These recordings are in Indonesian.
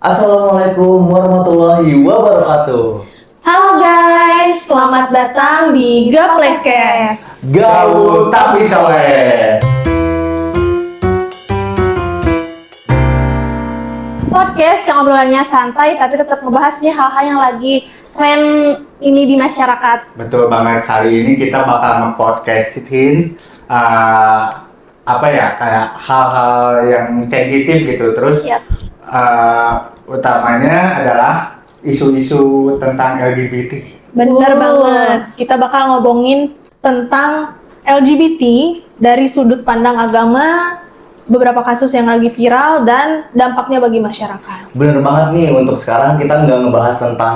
Assalamualaikum warahmatullahi wabarakatuh. Halo guys, selamat datang di Gaplekes. Gaul tapi soleh. Podcast yang obrolannya santai tapi tetap ngebahas nih hal-hal yang lagi tren ini di masyarakat. Betul banget, kali ini kita bakal nge-podcastin kayak hal-hal yang sensitif gitu. Terus Yep. utamanya adalah isu-isu tentang LGBT. Bener banget. Kita bakal ngomongin tentang LGBT dari sudut pandang agama, beberapa kasus yang lagi viral dan dampaknya bagi masyarakat. Bener banget nih, untuk sekarang kita nggak ngebahas tentang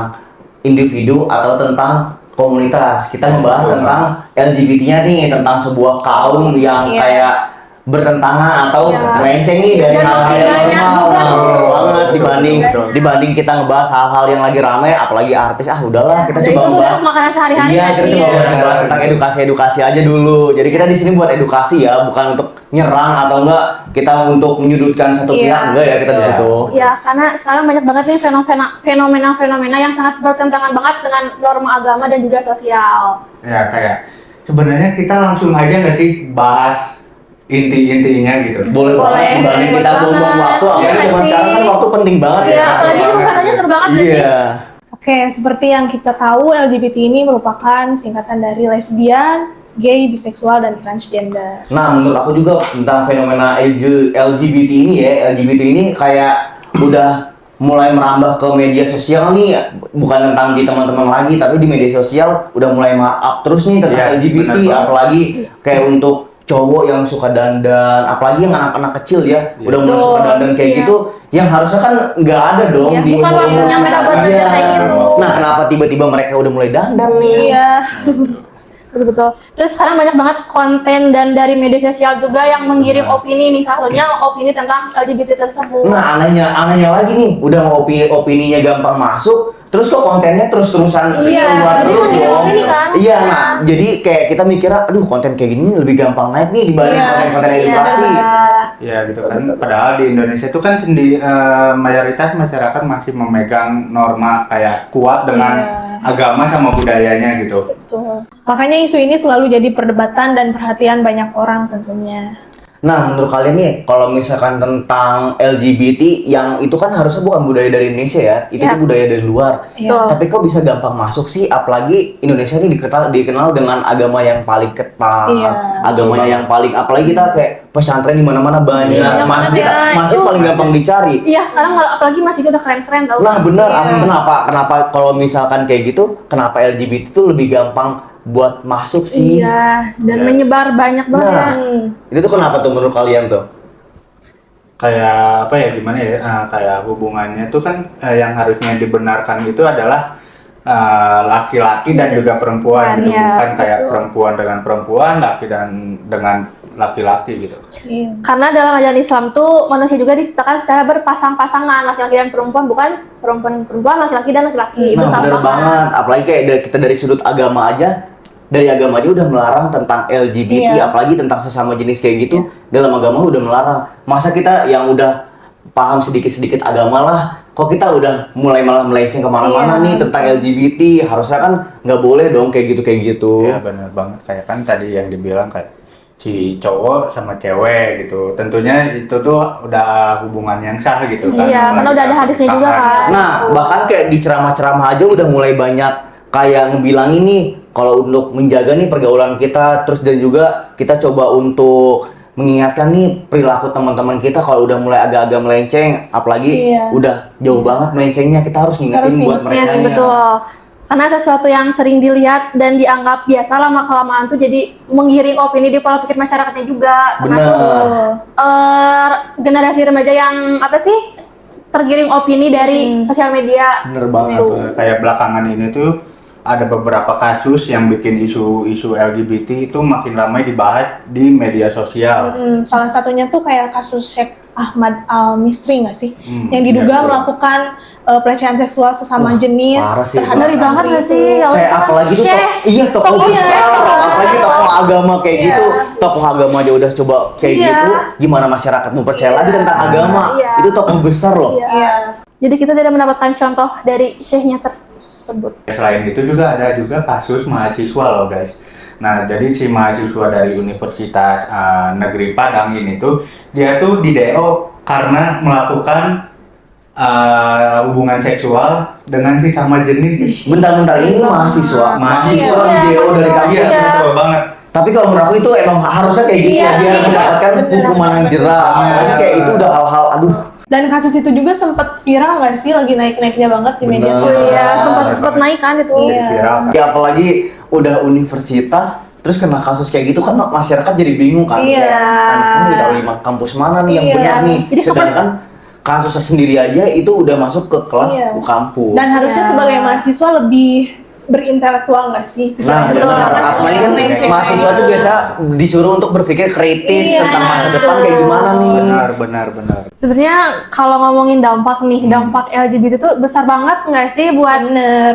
individu atau tentang komunitas. Kita ngebahas tentang LGBT-nya nih, tentang sebuah kaum yang kayak bertentangan atau melenceng nih dari hal-hal yang normal banget dibanding kita ngebahas hal-hal yang lagi rame, apalagi artis. Udahlah, kita coba ngebahas makanan sehari-hari. Iya, kita coba ngebahas tentang edukasi aja dulu. Jadi kita di sini buat edukasi ya, bukan untuk nyerang atau enggak kita untuk menyudutkan satu pihak, enggak ya kita di situ. Ya, karena sekarang banyak banget nih fenomena yang sangat bertentangan banget dengan norma agama dan juga sosial. Ya, kayak sebenarnya kita langsung aja nggak sih bahas inti-intinya gitu. Boleh banget, dibanding kita buang-buang waktu, apalagi zaman sekarang kan waktu penting banget ya. Iya, apalagi ini pembahasannya seru banget gak sih? Iya. Oke, seperti yang kita tahu, LGBT ini merupakan singkatan dari lesbian, gay, biseksual, dan transgender. Nah, menurut aku juga tentang fenomena LGBT ini ya, LGBT ini kayak udah mulai merambah ke media sosial nih, bukan tentang di teman-teman lagi, tapi di media sosial udah mulai up terus nih tentang LGBT, apalagi kayak untuk cowok yang suka dandan, apalagi yang anak-anak kecil ya, udah mulai suka dandan kayak gitu, yang harusnya kan nggak ada dong di bukan waktunya mereka buat dandan kayak gitu. Nah, kenapa tiba-tiba mereka udah mulai dandan nih? Iya. Betul. Terus sekarang banyak banget konten dan dari media sosial juga yang mengirim opini nih, salah satunya opini tentang LGBT tersebut. Nah, anehnya lagi nih, udah opininya gampang masuk, terus kok kontennya terus-terusan keluar terus dong. Iya, nah, jadi kayak kita mikirnya, aduh konten kayak gini lebih gampang naik nih dibanding konten-konten edukasi. Ya gitu kan, padahal di Indonesia itu kan mayoritas masyarakat masih memegang norma kayak kuat dengan agama sama budayanya gitu. Betul. Makanya isu ini selalu jadi perdebatan dan perhatian banyak orang tentunya. Nah, menurut kalian nih, kalau misalkan tentang LGBT, yang itu kan harusnya bukan budaya dari Indonesia ya, itu tuh budaya dari luar. Tapi kok bisa gampang masuk sih? Apalagi Indonesia ini dikenal dengan agama yang paling ketat, agama yang paling, apalagi kita kayak pesantren di mana-mana banyak, masjid paling gampang dicari. Iya, sekarang apalagi masjid udah keren-keren tau. Nah, benar. Kenapa kalau misalkan kayak gitu, kenapa LGBT itu lebih gampang buat masuk sih? Iya, dan menyebar banyak banget. Nah, itu tuh kenapa tuh menurut kalian tuh? Kayak apa ya, gimana ya, kayak hubungannya tuh kan yang harusnya dibenarkan itu adalah laki-laki dan juga perempuan gitu, bukan kayak perempuan dengan perempuan, laki dan dengan laki-laki gitu. Karena dalam ajaran Islam tuh manusia juga diciptakan secara berpasang-pasangan, laki-laki dan perempuan, bukan perempuan, laki-laki dan laki-laki. Nah, bener banget. Apalagi kayak kita dari sudut agama aja, udah melarang tentang LGBT, apalagi tentang sesama jenis kayak gitu, dalam agama udah melarang. Masa kita yang udah paham sedikit-sedikit agama lah, kok kita udah mulai malah melenceng kemana-mana nih tentang LGBT? Harusnya kan nggak boleh dong kayak gitu. Iya benar banget, kayak kan tadi yang dibilang kayak si cowok sama cewek gitu, tentunya itu tuh udah hubungan yang sah gitu kan. Iya, karena udah ada hadisnya juga kan. Nah, bahkan kayak di ceramah-ceramah aja udah mulai banyak kayak ngebilangin nih, kalau untuk menjaga nih pergaulan kita, terus dan juga kita coba untuk mengingatkan nih perilaku teman-teman kita kalau udah mulai agak-agak melenceng, apalagi udah jauh banget melencengnya, kita harus ngingetin buat mereka. Betul. Karena sesuatu yang sering dilihat dan dianggap biasa lama-kelamaan tuh jadi menggiring opini di pola pikir masyarakatnya juga. Termasuk generasi remaja yang tergiring opini dari sosial media. Bener banget. Kayak belakangan ini tuh ada beberapa kasus yang bikin isu LGBT itu makin ramai dibahas di media sosial. Salah satunya tuh kayak kasus Sheikh Ahmad Al-Misri nggak sih? Yang diduga melakukan pelecehan seksual sesama jenis terhadap ngeri banget nggak sih? Kayak apalagi tuh tokoh besar, apalagi tokoh agama kayak gitu, tokoh agama aja udah coba kayak gitu, gimana masyarakat mau percaya lagi tentang agama? Itu tokoh besar loh. Jadi kita tidak mendapatkan contoh dari syekhnya tersebut. Selain itu juga ada juga kasus mahasiswa loh guys. Nah, jadi si mahasiswa dari Universitas Negeri Padang ini tuh dia tuh di DO karena melakukan hubungan seksual dengan si sama jenis. Bentar-bentar, ini mahasiswa Iya. di DO dari kampus. Iya, betul banget. Tapi kalau menurut aku itu emang harusnya kayak gitu Iya, ya, biar iya, mendapatkan bener. hukuman yang jerak. Apalagi kayak itu udah hal-hal, aduh. Dan kasus itu juga sempat viral nggak sih? Lagi naik-naiknya banget di media Bener. sosial. Iya, Benar sempat banget. naik kan itu. Iya. Viral kan. Ya apalagi udah universitas, terus kena kasus kayak gitu kan masyarakat jadi bingung kan. Iya. Kamu ditaruh di kampus mana nih yang Iya. benar nih? Jadi Sedangkan kasusnya sendiri aja itu udah masuk ke kelas Iya. kampus. Dan harusnya Iya. sebagai mahasiswa lebih berintelektual nggak sih? Nah, betul. benar. Jangan Apalagi kan melenceng. mahasiswa tuh biasa disuruh untuk berpikir kritis Iya, tentang masa depan kayak gimana nih. Benar. Sebenarnya kalau ngomongin dampak nih, dampak LGBT itu besar banget nggak sih buat Bener.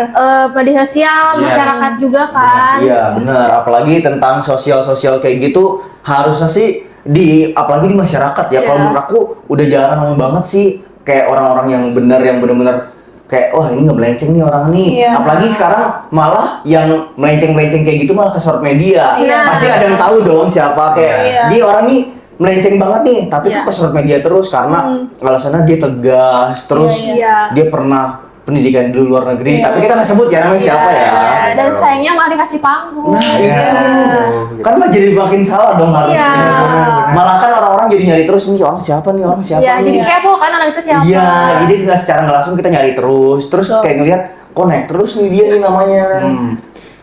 media sosial, Iya. masyarakat juga kan? Iya benar, apalagi tentang sosial kayak gitu harusnya sih apalagi di masyarakat ya. Iya. Kalau menurut aku udah jarang banget sih kayak orang-orang yang benar-benar kayak wah ini nggak melenceng nih orang nih. Iya. Apalagi sekarang malah yang melenceng kayak gitu malah ke sosial media. Iya. Pasti ada yang tahu dong siapa kayak Iya. dia orang nih melenceng banget nih, tapi Iya. kok ke sosial media terus karena alasannya dia tegas, terus Iya. dia pernah pendidikan di luar negeri. Iya. Tapi kita nggak sebut ya namanya siapa ya. Iya, dan sayangnya malah dikasih panggung. Nah, Iya. itu. Kan mah jadi makin salah dong harusnya. Iya. Malah kan orang-orang jadi nyari terus nih orang siapa nih, orang siapa Iya, nih. jadi kepo kan anak itu siapa? Iya, jadi nggak secara nggak langsung kita nyari terus Betul. kayak ngeliat kok naik terus nih dia nih namanya.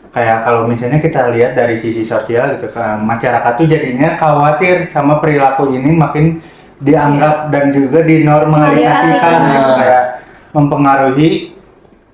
Kayak kalau misalnya kita lihat dari sisi sosial gitu kan, masyarakat tuh jadinya khawatir sama perilaku ini makin dianggap dan juga dinormalisasikan Iya. gitu. Kayak mempengaruhi.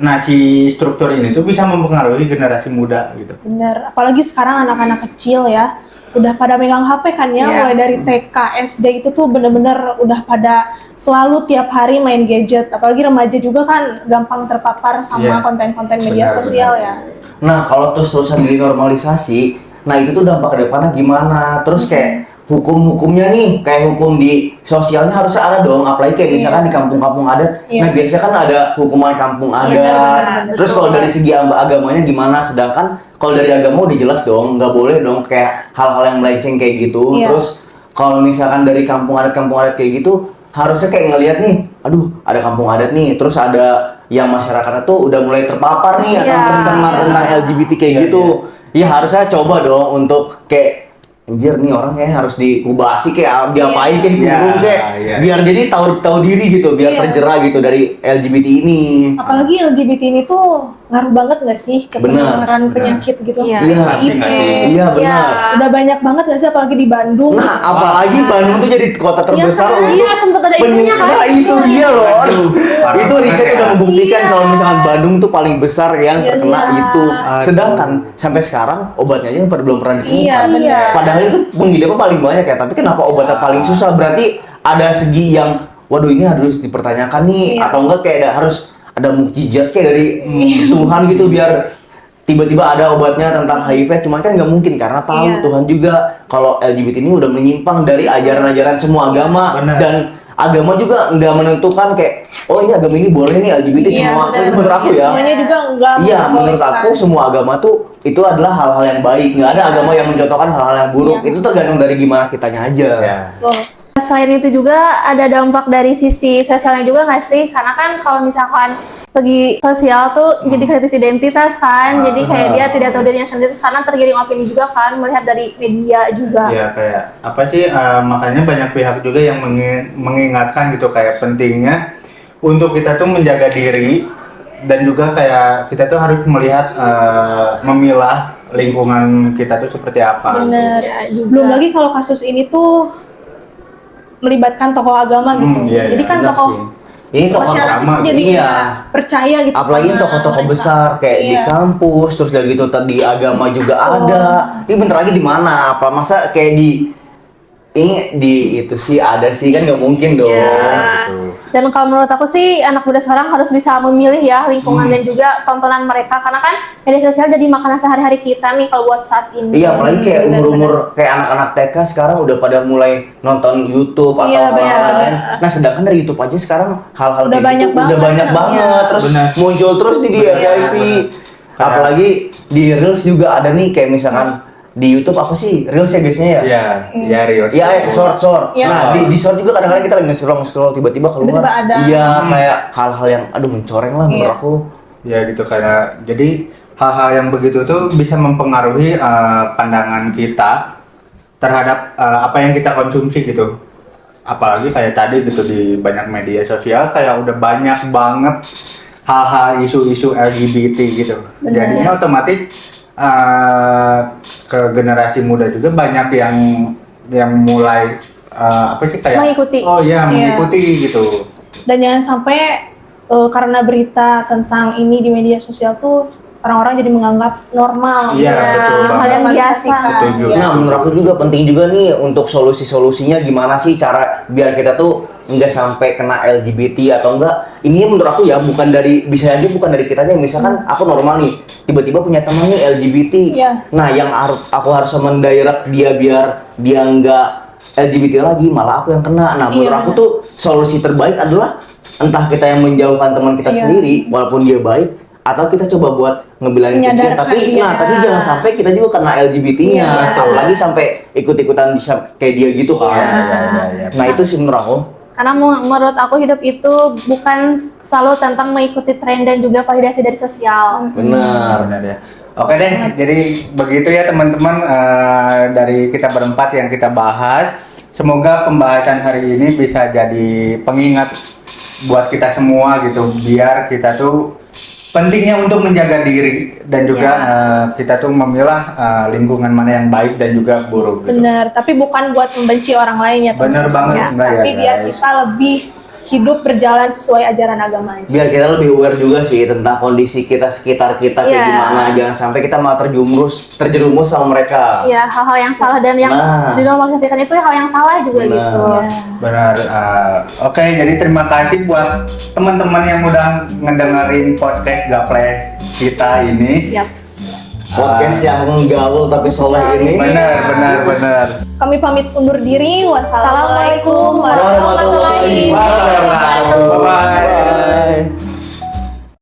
Nah, si struktur ini tuh bisa mempengaruhi generasi muda gitu. Bener. Apalagi sekarang anak-anak kecil ya, udah pada megang HP kan ya, Iya. mulai dari TK, SD itu tuh bener-bener udah pada selalu tiap hari main gadget. Apalagi remaja juga kan gampang terpapar sama Iya. konten-konten media Benar, sosial ya. Nah kalau terus-terusan dinormalisasi, nah itu tuh dampak ke depannya gimana? Terus kayak hukum-hukumnya nih, kayak hukum di sosialnya harusnya ada dong. Apalagi kayak misalkan di kampung-kampung adat, Iya. nah biasanya kan ada hukuman kampung adat. benar, Terus kalau dari segi agamanya gimana? Sedangkan kalau dari agama udah jelas dong, nggak boleh dong kayak hal-hal yang melenceng kayak gitu. Iya. Terus kalau misalkan dari kampung adat kayak gitu, harusnya kayak ngelihat nih, aduh ada kampung adat nih, terus ada yang masyarakatnya tuh udah mulai terpapar nih akan Iya, tercemar iya. tentang LGBT kayak Iya, gitu. Ya harusnya coba dong untuk kayak anjir nih orang kayak harus dikubasi kayak diapain kayak dikurung Iya, kayak iya. biar jadi tahu diri gitu, biar Iya. terjerat gitu dari LGBT ini. Apalagi LGBT ini tuh ngaruh banget nggak sih ke Benar, penularan benar. penyakit gitu? Iya. Iya. Pasti nggak sih? Iya benar. Iya. Udah banyak banget nggak sih, apalagi di Bandung? Nah, apalagi Bandung tuh jadi kota terbesar kan? untuk Iya, sempat ada itunya kan? Nah, itu dia loh. Aduh. Parah Itu banget riset ya. udah membuktikan Iya. kalau misalkan Bandung tuh paling besar yang Iya, terkena iya. itu. Aduh. Sedangkan sampai sekarang obatnya aja belum pernah ditemukan. Iya, benar. Padahal itu pengidapnya paling banyak ya, tapi kenapa obatnya paling susah? Berarti ada segi yang waduh ini harus dipertanyakan nih Iya. atau enggak kayak harus ada mukjizat kayak dari Tuhan gitu biar tiba-tiba ada obatnya tentang HIV, cuman kan nggak mungkin karena tahu Iya. Tuhan juga kalau LGBT ini udah menyimpang dari ajaran-ajaran semua agama. Benar. Dan agama juga nggak menentukan kayak oh ini agama ini boleh nih LGBT semua. benar. Itu menurut aku ya. Semuanya juga nggak Iya, menurut memperbolehkan. aku semua agama tuh itu adalah hal-hal yang baik. Nggak ada agama yang mencontohkan hal-hal yang buruk. Iya. Itu tergantung dari gimana kitanya aja. Ya. Betul. Selain itu juga ada dampak dari sisi sosialnya juga nggak sih? Karena kan kalau misalkan segi sosial tuh jadi kritis identitas kan, jadi kayak dia tidak tahu dirinya sendiri, terus karena tergiring opini juga kan, melihat dari media juga. Ya kayak apa sih makanya banyak pihak juga yang mengingatkan gitu kayak pentingnya untuk kita tuh menjaga diri dan juga kayak kita tuh harus melihat memilah lingkungan kita tuh seperti apa. Bener. Ya, juga. Belum lagi kalau kasus ini tuh melibatkan tokoh agama gitu. iya, Jadi iya, kan Benar tokoh sih. Ini tokoh masyarakat agama, jadi iya. nggak percaya gitu. Apalagi sama tokoh-tokoh mereka. besar kayak di Iya. kampus, terus udah gitu di agama juga ada. Ini bentar lagi di mana? Apa masa kayak di itu sih ada sih kan nggak mungkin dong. Iya. Gitu. Dan kalau menurut aku sih anak muda sekarang harus bisa memilih ya lingkungan dan juga tontonan mereka, karena kan media sosial jadi makanan sehari-hari kita nih kalau buat saat ini. Iya, apalagi kayak umur-umur kayak anak-anak TK sekarang udah pada mulai nonton YouTube atau Iya, hal lain. Nah, sedangkan dari YouTube aja sekarang hal-hal Udah kayak banyak gitu udah banget. banyak banget. Iya. Terus Benar. muncul terus di FYP. Apalagi di Reels juga ada nih kayak misalkan di YouTube apa sih? Reels ya biasanya ya? Iya, ya Reels. Iya, short. Iya, Nah, short. di short juga kadang-kadang kita lagi nge-scroll tiba-tiba keluar. Tiba-tiba ada. Iya, kayak hal-hal yang aduh mencoreng lah menurut Iya. aku. Ya gitu, kayak jadi hal-hal yang begitu tuh bisa mempengaruhi pandangan kita terhadap apa yang kita konsumsi gitu. Apalagi kayak tadi gitu di banyak media sosial kayak udah banyak banget hal-hal isu-isu LGBT gitu. Jadinya otomatis ke generasi muda juga banyak yang mulai apa sih kayak Mengikuti. Oh iya, mengikuti gitu. Dan jangan sampai karena berita tentang ini di media sosial tuh orang-orang jadi menganggap normal. Iya, betul hal banget. yang biasa. Setuju. Nah, menurut aku juga penting juga nih untuk solusi-solusinya gimana sih cara biar kita tuh nggak sampai kena LGBT atau enggak. Ini menurut aku ya bukan dari bisa aja bukan dari kitanya. Misalkan aku normal nih, tiba-tiba punya teman nih LGBT. Iya. Nah, yang aku harus mendirect dia biar dia nggak LGBT lagi, malah aku yang kena. Nah, menurut aku tuh solusi terbaik adalah entah kita yang menjauhkan teman kita sendiri walaupun dia baik, atau kita coba buat ngebilangin ke dia, tapi tapi jangan sampai kita juga kena LGBT-nya, apalagi sampai ikut-ikutan kayak dia gitu kan. Iya. Nah, itu sih menurut aku. Karena menurut aku hidup itu bukan selalu tentang mengikuti tren dan juga validasi dari sosial. Benar. Benar ya. Oke deh, jadi begitu ya teman-teman dari kita berempat yang kita bahas. Semoga pembahasan hari ini bisa jadi pengingat buat kita semua gitu, biar kita tuh pentingnya untuk menjaga diri dan juga kita tuh memilah lingkungan mana yang baik dan juga buruk gitu. Benar, tapi bukan buat membenci orang lain ya. Bener banget, enggak ya Tapi biar guys. kita lebih hidup berjalan sesuai ajaran agama aja. Biar kita lebih aware juga sih tentang kondisi kita sekitar kita kayak Iya. gimana, jangan sampai kita malah terjerumus sama mereka. Ya, hal-hal yang salah dan yang Nah. dinormalisasikan itu hal yang salah juga Benar. gitu. Benar. Oke, jadi terima kasih buat teman-teman yang udah ngedengerin podcast Gaple kita ini. Yaps. Podcast yang gaul tapi soleh ini. Benar. Kami pamit undur diri. Wassalamualaikum Assalamualaikum warahmatullahi warahmatullahi wabarakatuh. Bye-bye. Bye.